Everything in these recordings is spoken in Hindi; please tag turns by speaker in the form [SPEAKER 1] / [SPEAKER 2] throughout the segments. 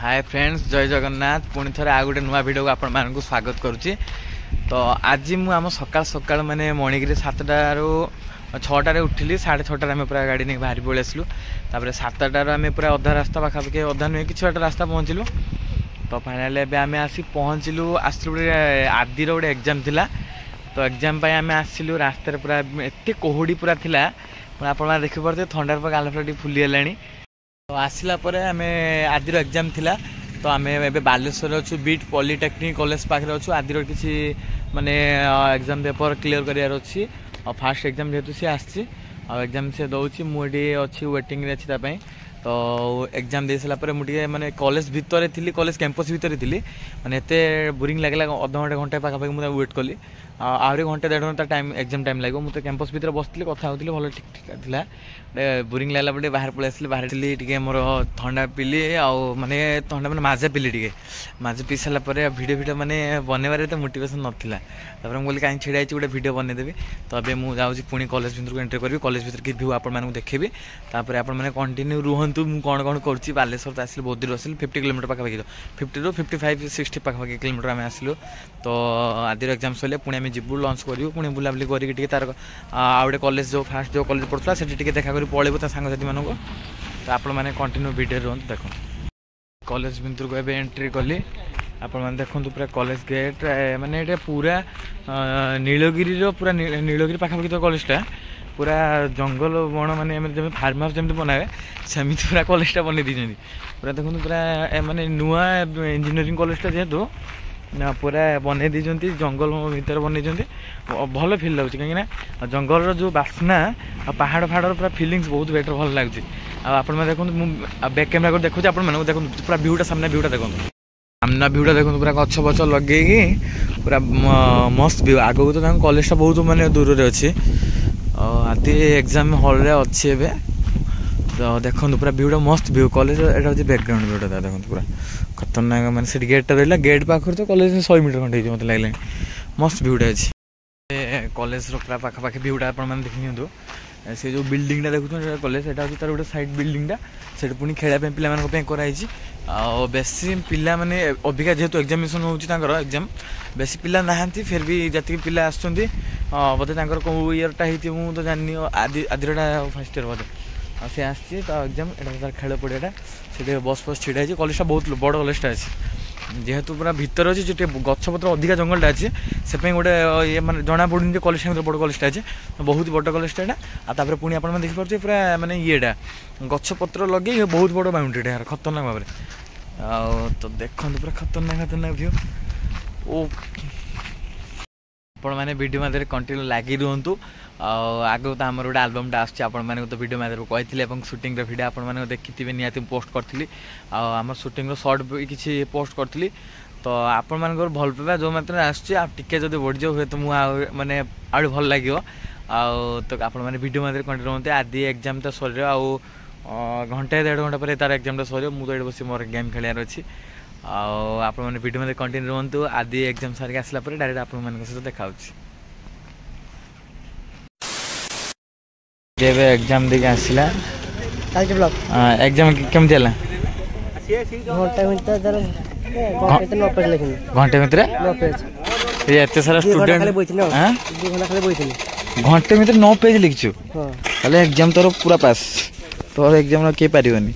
[SPEAKER 1] हाय फ्रेंड्स, जय जगन्नाथ। पुणी थे आ गए नुआ वीडियो को आपण मानक स्वागत करुच्ची। तो आज मुझे सकाल सकाल माने मणिगिरी 7टारू 6टारे उठिली। 6:30 आम पूरा गाड़ी नहीं बाहरी पलि आसलु। तापर 7टारू आम पूरा अधा रास्ता पाखापाखि अधा नुहे कि बाट रास्ता पहुँचलु। तो फाइनाली आम आसी पहुँचलु। आसलु आदिर गोटे एग्जाम थिला। तो एग्जाम आम आसलु रास्तार पूरा एत कोहुड़ी पूरा थिला। आप देखिपे थंडार गाल फुल फुलीगला। तो आसला आम आदिर एग्जाम थिला। तो आम ए बालेश्वर अच्छु बीट पॉलिटेक्निक कॉलेज पाखे अच्छु। आदिर किसी माने एग्जाम पेपर क्लियर करार अच्छी। फास्ट एग्जाम जेहतु सी आसी एग्जाम से दौर मुझे अच्छी वेटिंग अच्छी। तो एग्जाम दे सारा मुझे माने कॉलेज भितर थी, कॉलेज कैंपस भितर थी। माने एते बोरिंग लगे अध घंटे घंटे पाखापाखि मुझे वेट कली। आहरी घंटे 1.5 घंटा टाइम एग्जाम टाइम लगे। मुझे कैंपस भितर बसती कथा होती भल ठीक ठीक था। बोरिंग लगला बोले बाहर पलि आसली। बाहर टी मोर थंडा पिली माने थंडा माने माजा पिली टी माजा पी सारापर भिडियो माने बनइबार तो मोटिवेशन नाला। तापर मुझे कहीं छिड़ा गोटे भिडियो बनईदेवी। तो अभी मुझे पुणी कॉलेज भितर एंट्री करी। कॉलेज भितर कि व्यू आपको देखेबी। तापर आप कंटिन्यू रुहतु। मुझे कौन कौन करुँच बालेश्वर तो आसिल बहुत दूर आसिल 50 किलोमीटर पाखापाखि 50 रू 55-60 पाखापाखि किलोमीटर आम आसिलु। तो आदिर एग्जाम सर पुणी आम जीवु लंच करूँ। पुणी बुलाबुली करके तार आउे कॉलेज जो फास्ट जो कॉलेज पढ़ुला से देखा कर पलैबू सांगसाथी मानक। तो आप कंटिन्यू भिडियो रुहतु। देख कॉलेज भितर को एंट्री कली। आपण देखो पूरा कॉलेज गेट माने ये पूरा नीलगिरी पूरा नीलगिरी पाखापाखि तो कॉलेजटा पूरा जंगल बण माने फार्म हाउस जमी बनाए सेमती पूरा कॉलेजटा बन दी। पूरा देखो पूरा माने नुआ इंजीनियरिंग कॉलेजटा जेहेतु पूरा बन दी जंगल भितर बन भल फिल लगे। कहीं जंगल जो बास्ना पहाड़ फाड़ पूरा फिलिंग्स बहुत बेटर भल लगे। आप देखो बैक कैमेरा को देखो आप देखो पूरा व्यूटा सामने व्यूटा देखो सामना व्यूटा देखो पूरा गछ बछ लगे पूरा मस्त व्यू। आगू तो कॉलेजटा बहुत माने दूर में अच्छी। आदि एग्जाम हॉल रे अच्छी एबे। तो देखो पूरा व्यूटा मस्त व्यू कॉलेज एटा होची बैकग्राउंड व्यूटा देखो पूरा खतरनाक। माने से गेट रहा गेट पाखर तो कॉलेज 100 मीटर खंडे मत लगे मस्त व्यूटा अच्छी। कॉलेज पूरा पाखापाखि व्यूटा आप देखनी से जो बिल्डिंगटा देखुन कॉलेज एटा तार गोटे साइड बिल्डिंगटा से पुणी खेलने पे कराई। बेसी पिला माने अबिका जेहेतु एग्जामिनेशन होची एग्जाम बेसी पिला नहांती फिर भी जति पिला आसुंदी बोधे कौ इयरटा होती मुझे तो जानी आदिरटा फर्स्ट इयर बोधे सी आसी। तो एग्जाम एटा खेल पड़ियाटा से बस फस छिड़ा कॉलेजटा बहुत बड़ कॉलेजटा अच्छी। जेहेतु पूरा भितर अच्छी जो गछपत्र अधिका जंगलटा अच्छी से गोटे ये माने जना पड़ुनि कॉलेज बड़ कॉलेजटा अच्छे बहुत बड़ कॉलेजटा यहाँ। पुणी आप देखिपे पूरा माने येटा गछपत्र लगे बहुत बड़ बाउंड्रीटा यार खतरनाक भाव में। तो देखो पूरा खतरनाक खतरनाक व्यू। ओ मैंने वीडियो मध्य कंटिन्यू लगी रुहतु। आगे तो आम गोटे आलबमटा आसमें तो वीडियो मध्य कही शूटिंग वीडियो आप देखी निहाती पोस्ट करी। आम शूटिंग सर्ट भी किसी पोस्ट करी। तो आपण मान भल पाइबा जो मात्रा आसके जब बढ़ जाओ हुए तो मुझे माने आउ भल लगे। तो आप वीडियो मध्य कंटिन्यू रुहते। आदि एग्जाम तो सर घंटे 1.5 घंटा पर तार एग्जाम सर मुझे ये बस मोर गेम खेलार अच्छी। आप वीडियो में कंटिन्यू रुहतु। आदि एग्जाम सारिक आसला डायरेक्ट आप सहित देखा एग्जाम देके आसला। एग्जाम केमती है घंटे भितर एत सारा स्टूडेंट घंटे भितर 9 पेज लिखु ताले एग्जाम तोर पूरा पास। तोर एग्जाम किए पारिबनी।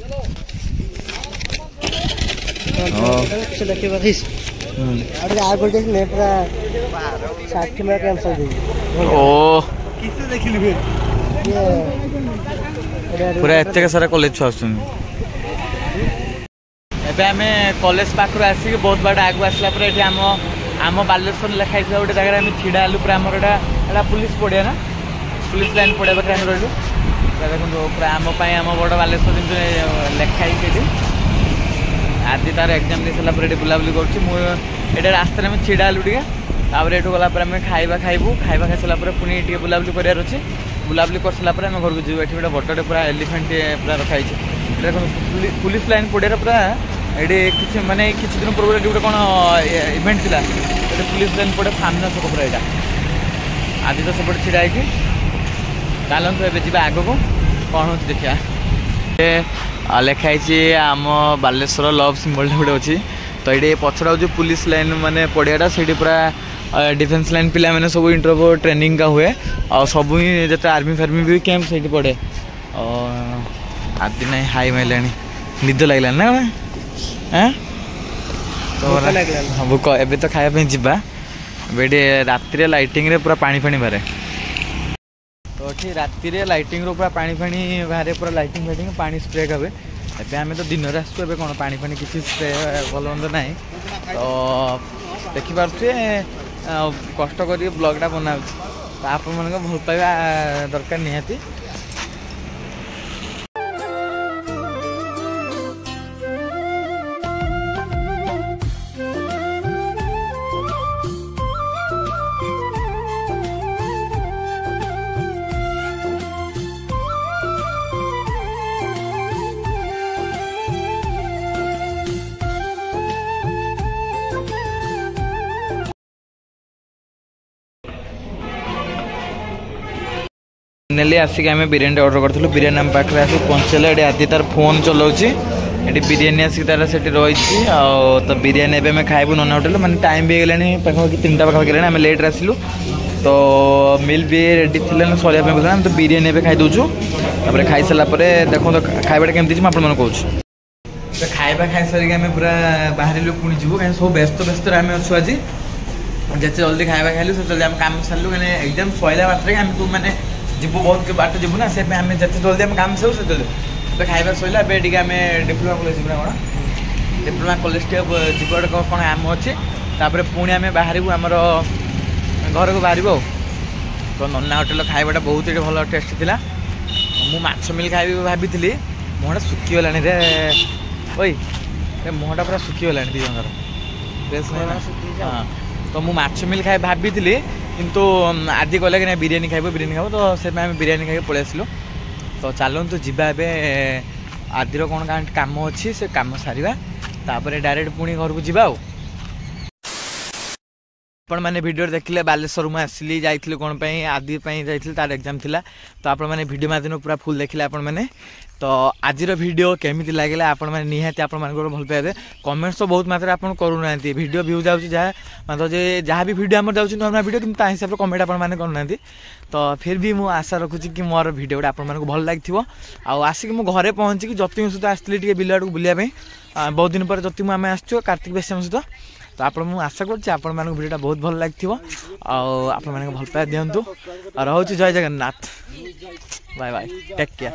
[SPEAKER 1] पूरा एत सारा कॉलेज छुआ आम कॉलेज पाखर आसिक बहुत बाट आगू आसला आम बालेश्वर लिखाई गोटे जगह आम छिड़ा हेलु पूरा आमर एटा पुलिस पड़िया ना पुलिस लाइन पड़िया पाखे आम रही। देखो पूरा आम बड़ बालेश्वर लिखाई आदि तार एग्जाम दे सारा बुलाबुली कर रास्ते में छिड़ा हेलु टे। ये गला खाइबा खाइबू खाइबा खाई सारा पुणी टे बुलाबुली करार अच्छे। बुलाबुली कर सारा घर को जीव। ये गोटे बड़टे पूरा एलिफेंट पूरा रखाई। पुलिस लाइन पड़िया पूरा ये किसी माने किसी दिन पूर्व गोटे कौन इवेंट थी पुलिस लाइन पड़े सामना छक पूरा यहाँ। आदि तो सेपटे छिड़ा चलते ए आग को कौन हो देखा लिखाई आम बालेश्वर लव सिंबल गोटे अच्छी तो ये पछड़ा जो पुलिस लाइन माने पड़ियाटा से पूरा डिफेन्स लाइन पिला मैंने सब इंटरव्यू ट्रेनिंग का हुए और सब ही जो आर्मी फार्मी भी कैंप से पड़े आदि ना हाई मारे निद लगे ना तो भूक एवं तो खायापी जावा राति लाइटिंग रे पूरा पानी फाणी बारे तो ये राति लाइटिंग रो पूरा पानी फाणी बाहर पूरा लाइटिंग फाइटिंग पानी स्प्रे कवे एबे आम तो दिन आसू ए कौन पानी फानी किसी स्प्रे भल मंद ना तो देखिपे कष्ट कर ब्लॉगटा बना आप भल पाइबा दरकार निहाती फाइनाली आसिक आम बिरियानी ऑर्डर करूँ बिरियानी आम पाखे आसिक पहुँचेगा ये आदि तार फोन चलाऊँगी ये बिरियानी आसिक तार से रही तो बिरियानी एवं खाइबू नना होटेल मैंने टाइम भी गलानी पाखापाखि 3टा पाखापाखि आम लेट्रे आसलु तो मिल भी रेडी थी सरिया तो बिरियानी एवं खाई दूचु खाई सारापर देखो तो खाइबाटा केमती आपको कहूँ तो खाइबा खाई सारिक आम पूरा बाहर पुणी जीवु कहीं सब व्यस्त व्यस्त आम अच्छु आज जिते जल्दी खाइबा खाइलु से जल्दी आम काम सारू मैंने एग्जाम सैला बाटे आमको मैंने जीवु बहुत बाट जीवु ना से आम जिते जल्दी आम काम सारू से जल्दी खाइबा सैला एवं आम डिप्लोमा कॉलेज जीवन कौन डिप्लोमा कॉलेज जीवन कौन आम अच्छे तापर पुणी आम बाहर आमर घर को बाहर तो नन्ना होटेल खाइबाटा बहुत ही भल टेस्ट थी मु माछ मिल खाइबी भाभी मुहटा सुखीगला रे ओई मुहटा पूरा सुखीगला दी हाँ तो मु माछ मिल खाई भाभी किंतु आदि कहले कि बिरियानी खाइब तो से बिरियानी खाई पलि आसलु तो चलतु जीवा आदिर कौन काम अच्छी से काम सारिबा तापर डायरेक्ट पुणी घर को जीवा आपण मैंने वीडियो देखिले बालेश्वर में आसली जाइए कौन आदि जाइए तार एग्जाम थिला तो आपण मैंने वीडियो माध्यम पूरा फुल देखिले आपण मैंने तो आज वीडियो केमी लगे आपण मैंने निहाती आपण भल पाइबे कमेंट्स तो बहुत मात्रा आप करूना वीडियो व्यू जाऊँगी जहाँ मतलब जहाँ भी वीडियो आम जाऊँगी नुआ वीडियो कि हिसाब से कमेंट आपने करूना तो फिर भी मुझे आशा रखुची कि मोर वीडियो आपको भल लगी आसिक मु घरे पहुँचिकी जति सहित आसती बिल आड़ बुलायापी बहुत दिन पर जति आम आसो कार्तिक बेसिया सहित तो आप आशा करूँ वीडियोटा बहुत भल लगी आपण मैंने भल पाए दिंतु रोचे जय Jagannath bye bye take care.